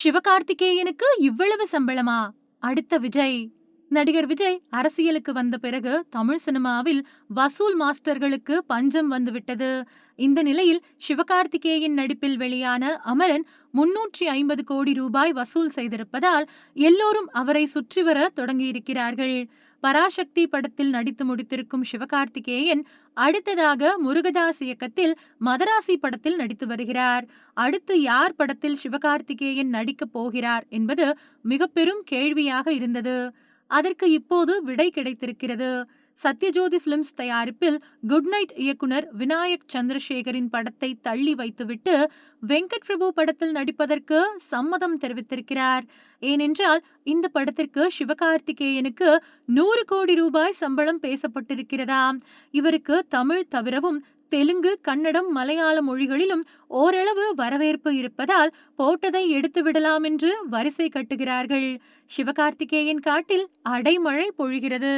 சிவகார்த்திகேயனுக்கு இவ்வளவு சம்பளமா? அடுத்த விஜய். நடிகர் விஜய் அரசியலுக்கு வந்த பிறகு தமிழ் சினிமாவில் வசூல் மாஸ்டர்களுக்கு பஞ்சம் வந்துவிட்டது. இந்த நிலையில் சிவகார்த்திகேயன் நடிப்பில் வெளியான அமரன் 350 கோடி ரூபாய் வசூல் செய்திருப்பதால் எல்லோரும் அவரை சுற்றி வர தொடங்கியிருக்கிறார்கள். பராசக்தி படத்தில் நடித்து முடித்திருக்கும் சிவகார்த்திகேயன் அடுத்ததாக முருகதாஸ் இயக்கத்தில் மதராசி படத்தில் நடித்து வருகிறார். அடுத்து யார் படத்தில் சிவகார்த்திகேயன் நடிக்கப் போகிறார் என்பது மிக பெரும் கேள்வியாக இருந்தது. அதற்கு இப்போது விடை கிடைத்திருக்கிறது. சத்யஜோதி பிலிம்ஸ் தயாரிப்பில் குட் நைட் இயக்குனர் விநாயக் சந்திரசேகரின் படத்தை தள்ளி வைத்துவிட்டு வெங்கட் பிரபு படத்தில் நடிப்பதற்கு சம்மதம் தெரிவித்திருக்கிறார். ஏனென்றால் இந்த படத்திற்கு சிவகார்த்திகேயனுக்கு 100 கோடி ரூபாய் சம்பளம் பேசப்பட்டிருக்கிறதாம். இவருக்கு தமிழ் தவிரவும் தெலுங்கு, கன்னடம், மலையாள மொழிகளிலும் ஓரளவு வரவேற்பு இருப்பதால் போட்டதை எடுத்து விடலாம் என்று வரிசை கட்டுகிறார்கள். சிவகார்த்திகேயன் காட்டில் அடைமழை பொழிகிறது.